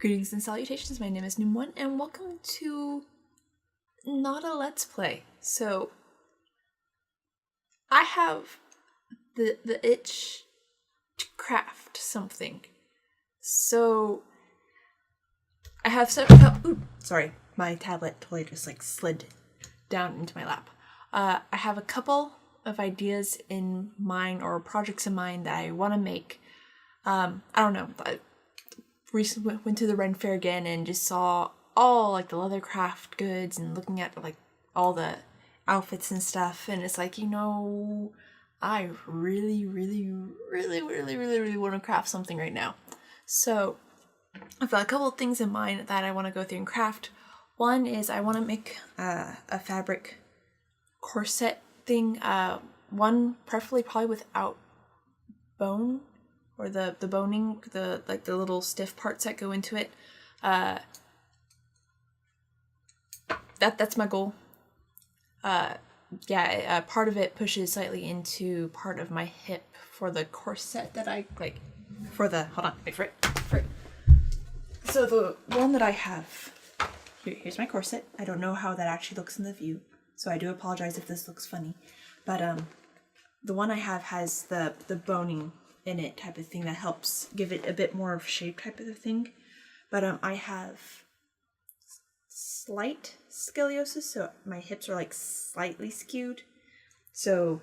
Greetings and salutations, my name is Nim1 and welcome to not a Let's Play. So, I have the itch to craft something. So, I have sorry, my tablet totally just slid down into my lap. I have a couple of ideas in mind or projects in mind that I want to make. I don't know, recently went to the Ren Fair again and just saw all the leather craft goods and looking at all the outfits and stuff, and it's I really want to craft something right now. So I've got a couple of things in mind that I want to go through and craft. One is I want to make a fabric corset thing, one preferably probably without bone, or the boning, the little stiff parts that go into it. That's my goal. Part of it pushes slightly into part of my hip for the corset that I like. Wait for it. So the one that I have, here's my corset. I don't know how that actually looks in the view, so I do apologize if this looks funny. But the one I have has the boning in it type of thing that helps give it a bit more of shape type of thing. But I have slight scoliosis, so my hips are slightly skewed. So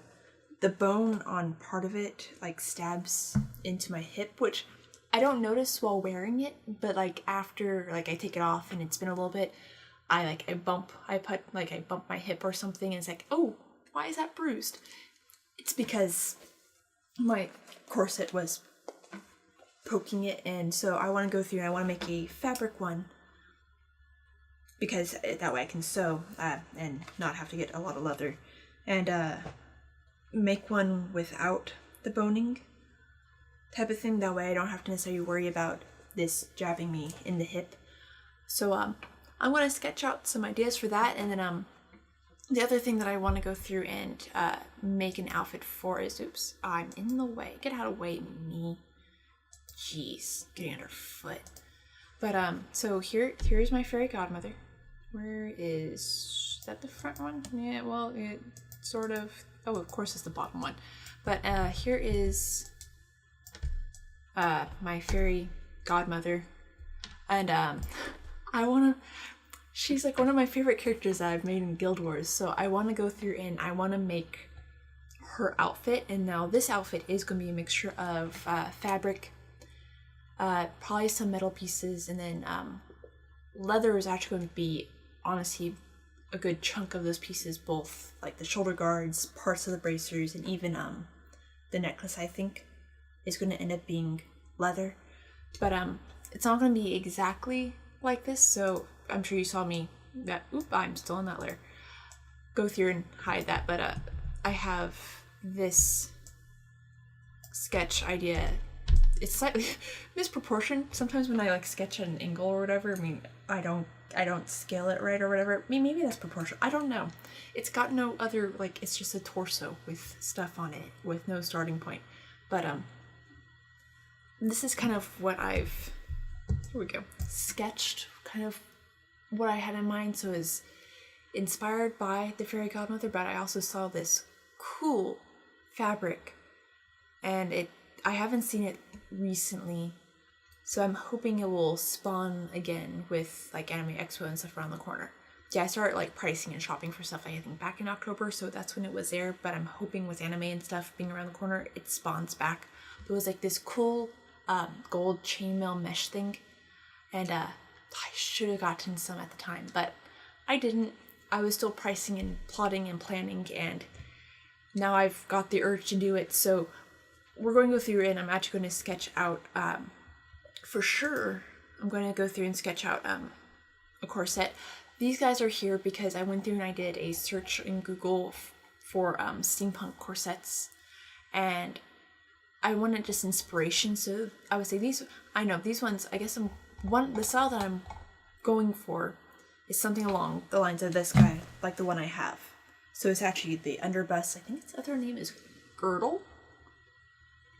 the bone on part of it stabs into my hip, which I don't notice while wearing it, but after I take it off and it's been a little bit, I bump my hip or something, and it's oh, why is that bruised? It's because my corset was poking it, and so I want to go through and I want to make a fabric one, because that way I can sew and not have to get a lot of leather, and make one without the boning type of thing. That way I don't have to necessarily worry about this jabbing me in the hip. So I'm going to sketch out some ideas for that, and then the other thing that I want to go through and make an outfit for is, oops, I'm in the way. Get out of the way, me. Jeez, getting underfoot. But so here's my fairy godmother. Where is that, the front one? Yeah, well, it sort of. Oh, of course, it's the bottom one. But here is my fairy godmother, and I wanna. She's one of my favorite characters that I've made in Guild Wars, so I want to go through and I want to make her outfit. And now this outfit is going to be a mixture of fabric, probably some metal pieces, and then leather is actually going to be, honestly, a good chunk of those pieces, both the shoulder guards, parts of the bracers, and even the necklace, I think, is going to end up being leather. But it's not going to be exactly like this, so I'm sure you saw me I'm still in that layer. Go through and hide that, but I have this sketch idea. It's slightly misproportioned. Sometimes when I sketch at an angle or whatever, I don't scale it right or whatever. Maybe that's proportional. I don't know. It's got no other, it's just a torso with stuff on it with no starting point. But this is kind of what I've, here we go, sketched, kind of what I had in mind. So is inspired by the fairy godmother, but I also saw this cool fabric, and I haven't seen it recently, so I'm hoping it will spawn again with Anime Expo and stuff around the corner. Yeah, I started pricing and shopping for stuff I think back in October, so that's when it was there, but I'm hoping with anime and stuff being around the corner it spawns back. There was this cool gold chainmail mesh thing, and I should have gotten some at the time, but I didn't. I was still pricing and plotting and planning, and now I've got the urge to do it, so we're going to go through and I'm actually going to sketch out, for sure, I'm going to go through and sketch out a corset. These guys are here because I went through and I did a search in Google for steampunk corsets, and I wanted just inspiration, so I would say these ones, I guess the style that I'm going for is something along the lines of this guy, like the one I have. So it's actually the underbust. I think its other name is Girdle.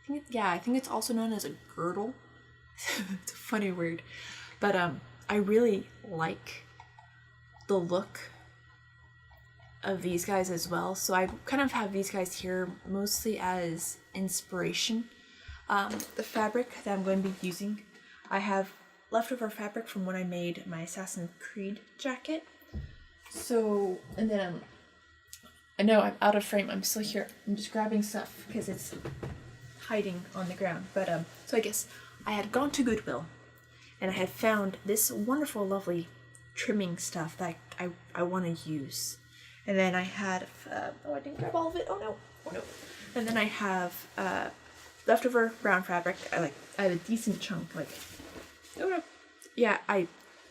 I think it's also known as a girdle. It's a funny word. But I really like the look of these guys as well. So I kind of have these guys here mostly as inspiration. The fabric that I'm going to be using, I have leftover fabric from when I made my Assassin's Creed jacket. So, and then I know I'm out of frame. I'm still here. I'm just grabbing stuff because it's hiding on the ground. But so I guess I had gone to Goodwill and I had found this wonderful, lovely trimming stuff that I want to use. And then I had, oh, I didn't grab all of it. Oh no, oh no. And then I have leftover brown fabric. I have a decent chunk, like, oh no. Yeah,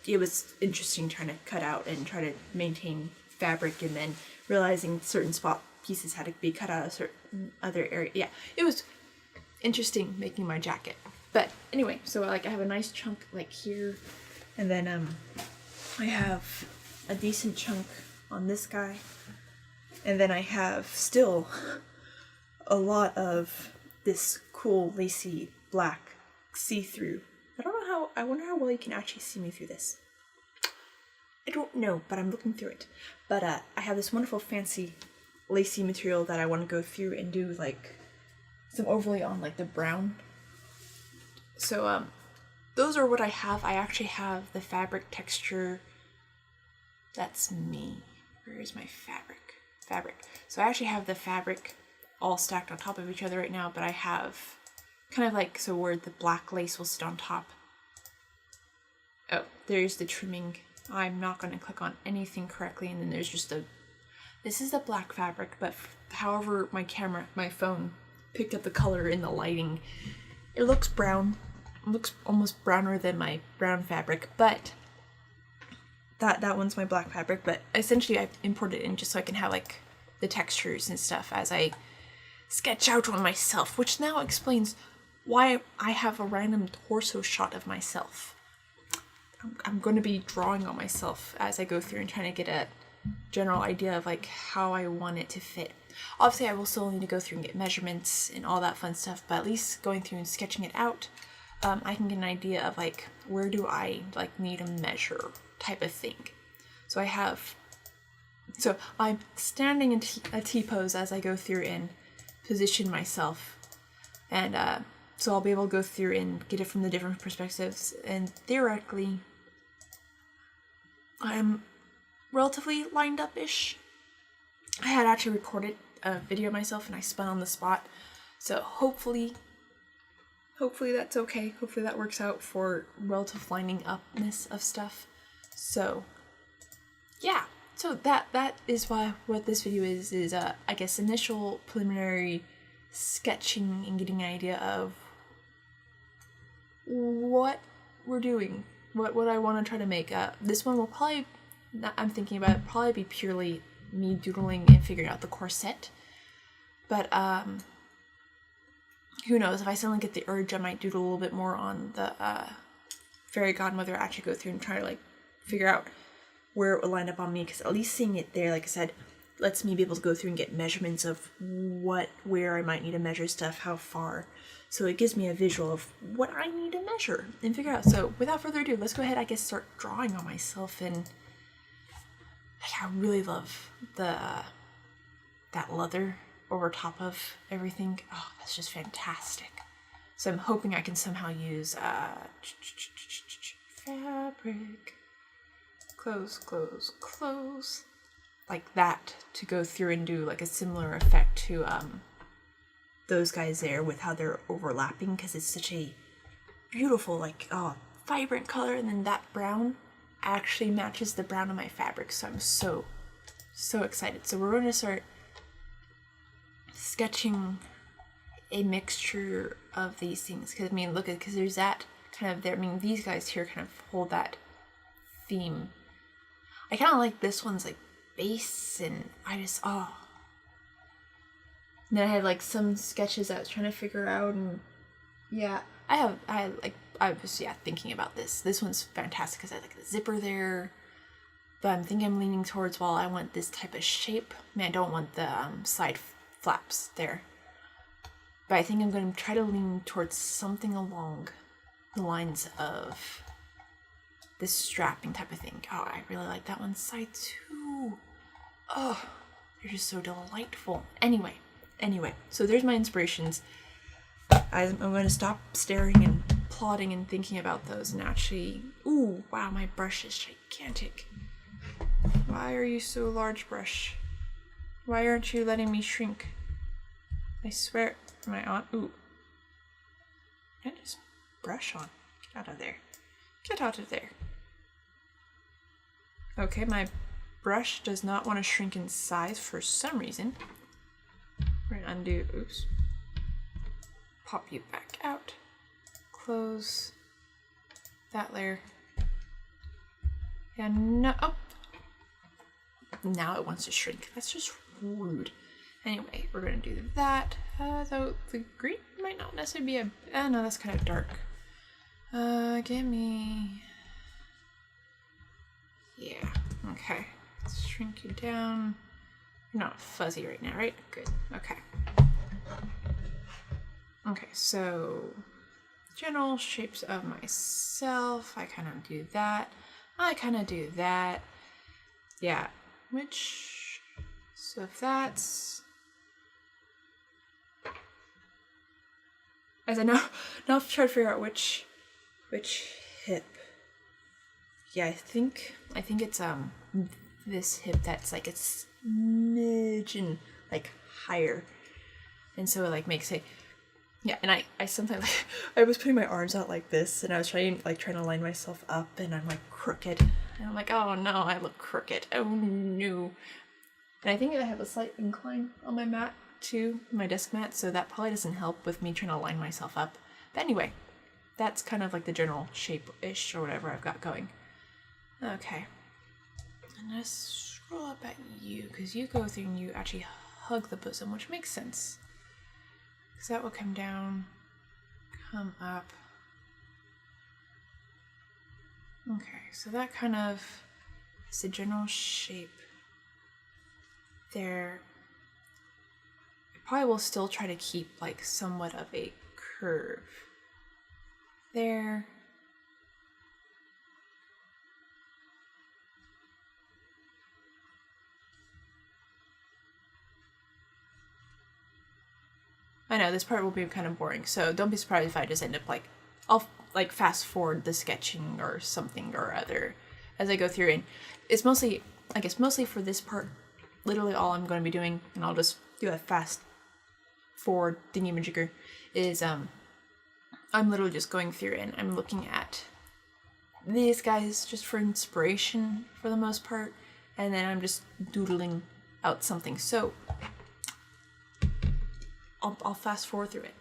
it was interesting trying to cut out and try to maintain fabric, and then realizing certain spot pieces had to be cut out of certain other area. Yeah, it was interesting making my jacket. But anyway, so like I have a nice chunk like here, and then I have a decent chunk on this guy, and then I have still a lot of this cool lacy black see-through. I wonder how well you can actually see me through this. I don't know, but I'm looking through it. But I have this wonderful fancy lacy material that I want to go through and do like some overlay on like the brown. So those are what I have. I actually have the fabric texture. That's me. Where is my fabric? Fabric. So I actually have the fabric all stacked on top of each other right now, but I have kind of like, so where the black lace will sit on top. Oh, there's the trimming. I'm not going to click on anything correctly, and then there's just this is the black fabric, but however my phone picked up the color in the lighting, it looks brown. It looks almost browner than my brown fabric, but that one's my black fabric. But essentially I imported it in just so I can have like the textures and stuff as I sketch out on myself, which now explains why I have a random torso shot of myself. I'm going to be drawing on myself as I go through and trying to get a general idea of like how I want it to fit. Obviously I will still need to go through and get measurements and all that fun stuff, but at least going through and sketching it out, I can get an idea of like where do I like need a measure type of thing. So I'm standing in a T-pose as I go through and position myself, and so I'll be able to go through and get it from the different perspectives, and theoretically I'm relatively lined up-ish. I had actually recorded a video of myself and I spun on the spot, so hopefully that's okay. Hopefully that works out for relative lining upness of stuff. So yeah, so that is what this video is I guess initial preliminary sketching and getting an idea of what we're doing, what I want to try to make. This one will probably, I'm thinking about it, probably be purely me doodling and figuring out the corset, but who knows, if I suddenly get the urge, I might doodle a little bit more on the fairy godmother, actually go through and try to like figure out where it would line up on me, because at least seeing it there, like I said, lets me be able to go through and get measurements of where I might need to measure stuff, how far. So it gives me a visual of what I need to measure and figure out. So without further ado, let's go ahead, I guess, start drawing on myself. And I really love that leather over top of everything. Oh, that's just fantastic. So I'm hoping I can somehow use fabric, close, like that, to go through and do like a similar effect to those guys there with how they're overlapping, because it's such a beautiful, like, vibrant color, and then that brown actually matches the brown of my fabric. So I'm so excited. So we're going to start sketching a mixture of these things, because I mean, look at, because there's that kind of there. I mean, these guys here kind of hold that theme. I kind of like this one's like base, and I just And then I had like some sketches I was trying to figure out, and yeah, I was thinking about this. This one's fantastic because I like the zipper there, but I'm thinking I'm leaning towards, well, I want this type of shape. I mean, I don't want the side flaps there, but I think I'm going to try to lean towards something along the lines of this strapping type of thing. Oh, I really like that one side too. Oh, they're just so delightful. Anyway, so there's my inspirations. I'm going to stop staring and plotting and thinking about those and actually, ooh, wow, my brush is gigantic. Why are you so large, brush? Why aren't you letting me shrink? I swear, am I on? Ooh. Can I just brush on? Get out of there. Get out of there. Okay, my brush does not want to shrink in size for some reason. We're gonna undo, oops. Pop you back out. Close that layer. And no, oh. Now it wants to shrink. That's just rude. Anyway, we're gonna do that. Though the green might not necessarily be a, no, that's kind of dark. Give me, yeah, okay. Let's shrink you down. You're not fuzzy right now, right? Good, okay. Okay, so general shapes of myself. I kind of do that. I kind of do that. Yeah, which, so if that's, as I now I'm trying to figure out which hip. Yeah, I think it's this hip that's like a smidgen like higher, and so it like makes it, yeah. And I sometimes like, I was putting my arms out like this, and I was trying to line myself up, and I'm like crooked, and I'm like, oh no, I look crooked. Oh no. And I think I have a slight incline on my mat too, my desk mat, so that probably doesn't help with me trying to line myself up. But anyway, that's kind of like the general shape-ish or whatever I've got going. Okay. And let's scroll up at you, because you go through and you actually hug the bosom, which makes sense. Because that will come down, come up. Okay, so that kind of is the general shape there. I probably will still try to keep like somewhat of a curve there. I know this part will be kind of boring, so don't be surprised if I just end up like, I'll like fast forward the sketching or something or other as I go through, and it's mostly, I guess mostly for this part, literally all I'm going to be doing, and I'll just do a fast forward thingy-majigger, is I'm literally just going through and I'm looking at these guys just for inspiration for the most part, and then I'm just doodling out something. So I'll fast forward through it.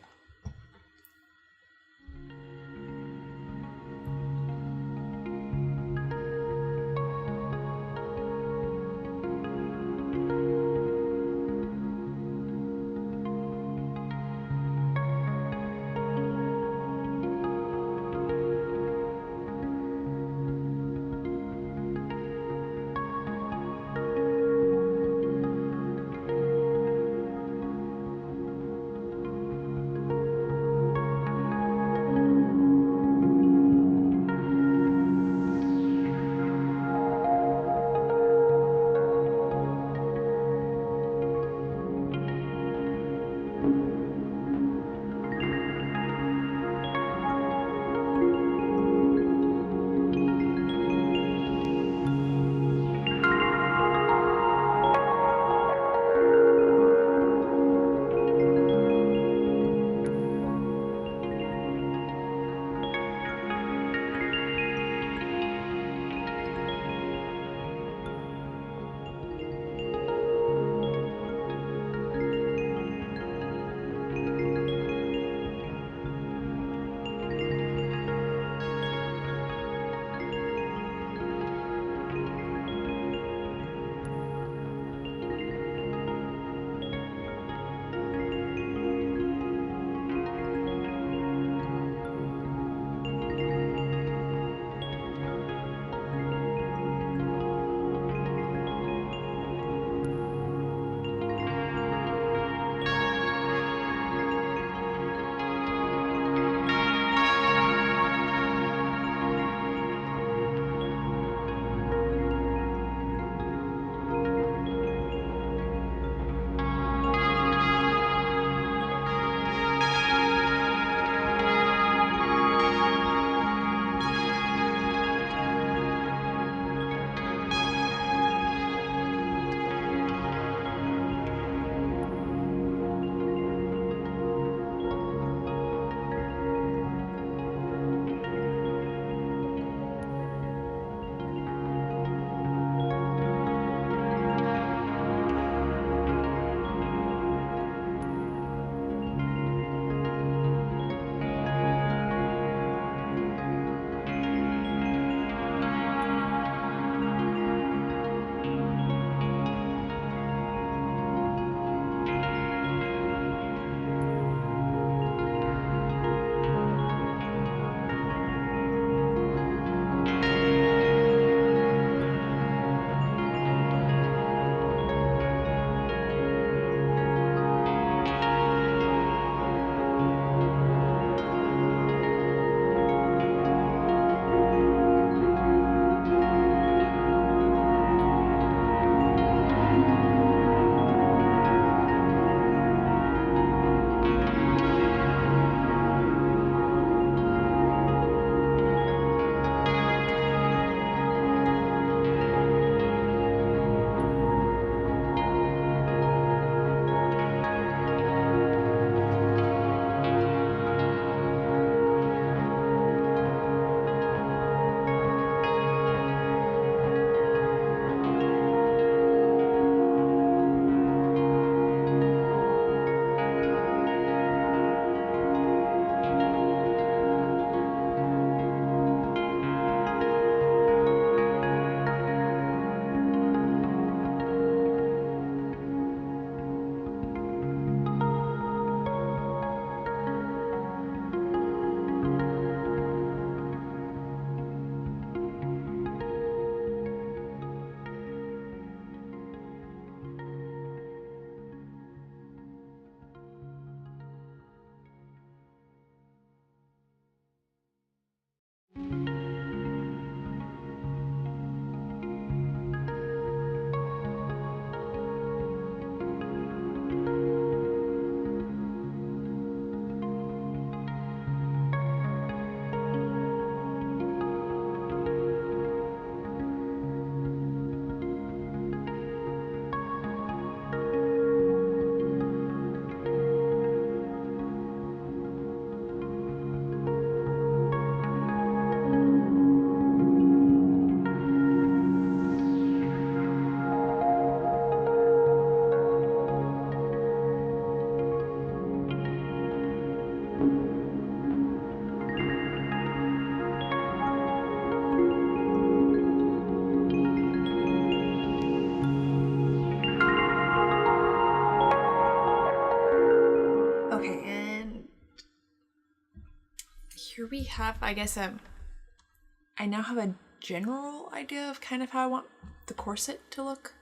here we have, I guess, I now have a general idea of kind of how I want the corset to look.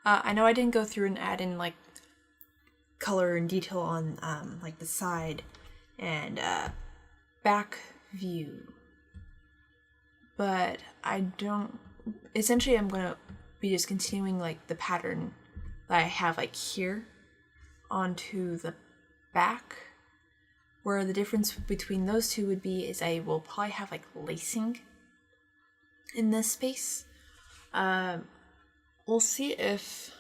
I know I didn't go through and add in like color and detail on like the side and back view, but essentially I'm gonna be just continuing like the pattern that I have like here onto the back, where the difference between those two would be is I will probably have like lacing in this space. We'll see if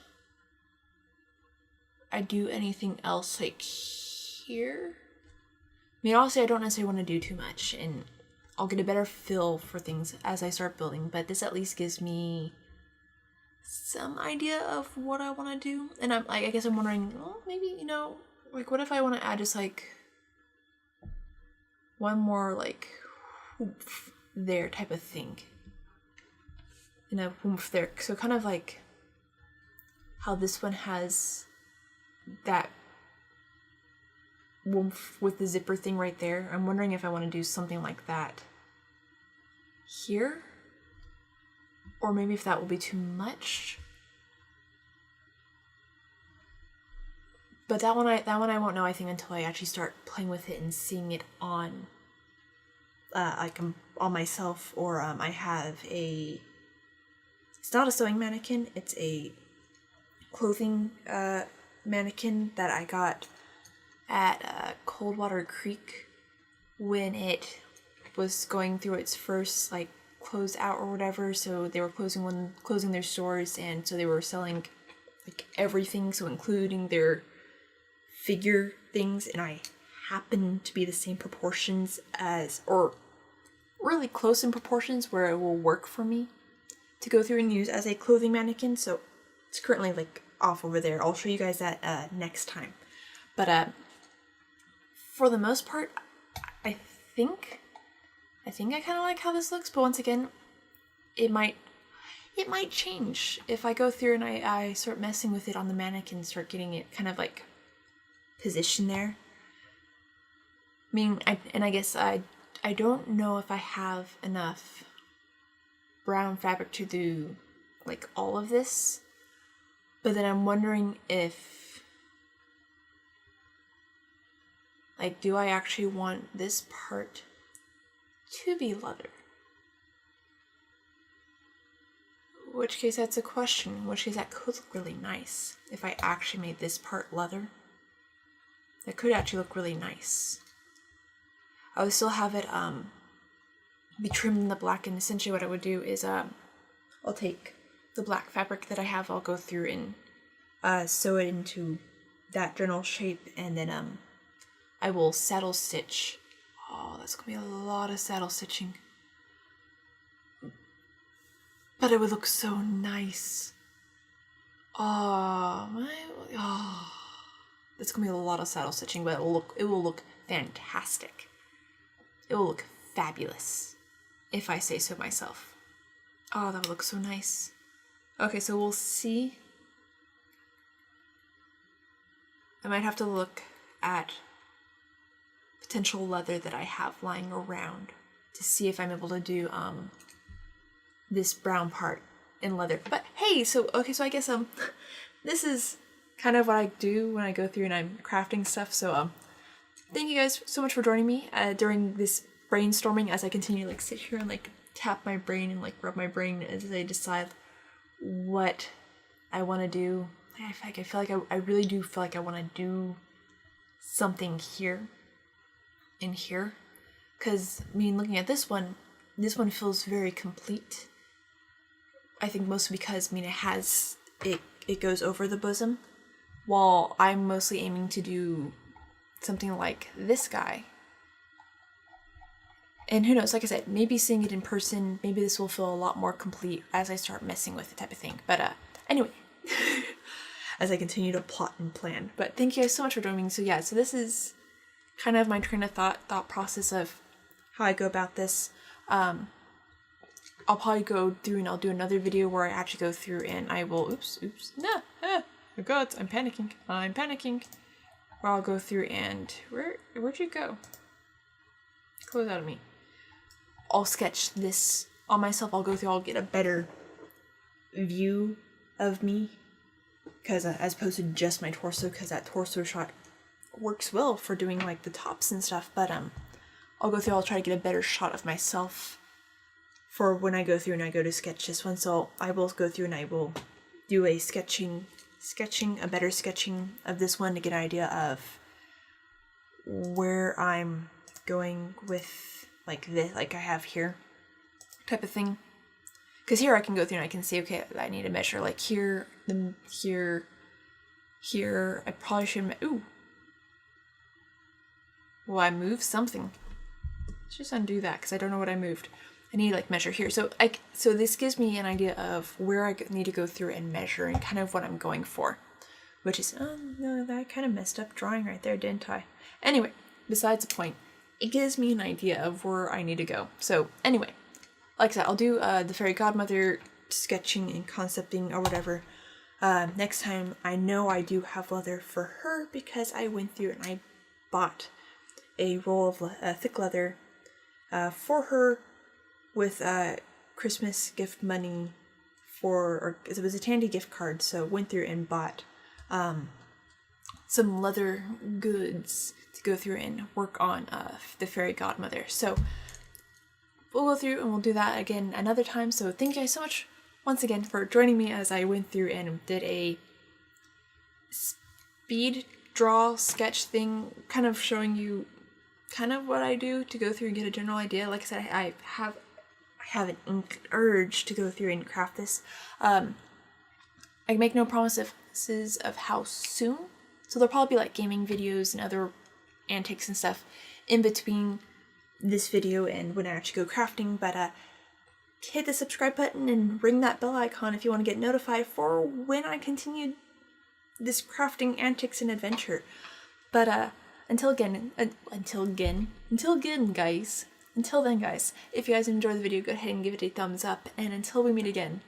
I do anything else like here. I mean, honestly, I don't necessarily want to do too much, and I'll get a better feel for things as I start building, but this at least gives me some idea of what I want to do. And I guess I'm wondering, well, maybe, you know, like what if I want to add just like one more like oomph there type of thing. And a oomph there. So kind of like how this one has that oomph with the zipper thing right there. I'm wondering if I want to do something like that here, or maybe if that will be too much. But that one I won't know, I think, until I actually start playing with it and seeing it on like on myself, or I have a, it's not a sewing mannequin, it's a clothing mannequin that I got at Coldwater Creek when it was going through its first like close out or whatever. So they were closing their stores, and so they were selling like everything, so including their figure things, and I happen to be the same proportions as, or really close in proportions where it will work for me to go through and use as a clothing mannequin. So it's currently like off over there. I'll show you guys that next time. But for the most part, I think I kind of like how this looks, but once again, it might change if I go through and I start messing with it on the mannequin, start getting it kind of like positioned there. I mean, I guess I don't know if I have enough brown fabric to do like all of this, but then I'm wondering if, like, do I actually want this part to be leather? In which case that's a question, in which case that could look really nice. If I actually made this part leather, that could actually look really nice. I would still have it be trimmed in the black, and essentially what I would do is I'll take the black fabric that I have, I'll go through and sew it into that general shape, and then I will saddle stitch. Oh, that's gonna be a lot of saddle stitching. But it would look so nice. It's gonna be a lot of saddle stitching, but it will look fantastic. It will look fabulous, if I say so myself. Oh, that would look so nice. Okay, so we'll see. I might have to look at potential leather that I have lying around to see if I'm able to do this brown part in leather. But hey, so I guess this is kind of what I do when I go through and I'm crafting stuff. So thank you guys so much for joining me during this brainstorming as I continue to like sit here and like tap my brain and like rub my brain as I decide what I want to do. I really do feel like I want to do something here and here, because I mean, looking at this one feels very complete. I think mostly because it goes over the bosom, while I'm mostly aiming to do something like this guy. And who knows, like I said, maybe seeing it in person, maybe this will feel a lot more complete as I start messing with it type of thing. But anyway, as I continue to plot and plan. But thank you guys so much for joining me. So yeah, so this is kind of my train of thought process of how I go about this. I'll probably go through and I'll do another video where I actually go through and I will, oh god, I'm panicking. Where I'll go through and, where'd you go? flows out of me. I'll sketch this on myself. I'll go through, I'll get a better view of me, because as opposed to just my torso, because that torso shot works well for doing like the tops and stuff, but I'll go through, I'll try to get a better shot of myself for when I go through and I go to sketch this one. So I will go through and I will do a a better sketching of this one to get an idea of where I'm going with like this, like I have here type of thing. Because here I can go through and I can see, okay, I need to measure like here, then here, here. I probably should, ooh. Well, I moved something. Let's just undo that because I don't know what I moved. I need to like measure here. So this gives me an idea of where I need to go through and measure and kind of what I'm going for. Which is, no, I kind of messed up drawing right there, didn't I? Anyway, besides the point, it gives me an idea of where I need to go. So anyway, like I said, I'll do the fairy godmother sketching and concepting or whatever. Next time, I know I do have leather for her because I went through and I bought a roll of thick leather for her with Christmas gift money or it was a Tandy gift card, so went through and bought some leather goods to go through and work on the fairy godmother. So we'll go through and we'll do that again another time. So thank you guys so much once again for joining me as I went through and did a speed draw sketch thing, kind of showing you kind of what I do to go through and get a general idea. Like I said, I have an urge to go through and craft this. I make no promises of how soon, so there'll probably be like gaming videos and other antics and stuff in between this video and when I actually go crafting, but hit the subscribe button and ring that bell icon if you want to get notified for when I continue this crafting antics and adventure. But until then guys, if you guys enjoyed the video, go ahead and give it a thumbs up, and until we meet again,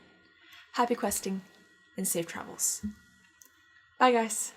happy questing and safe travels. Bye guys.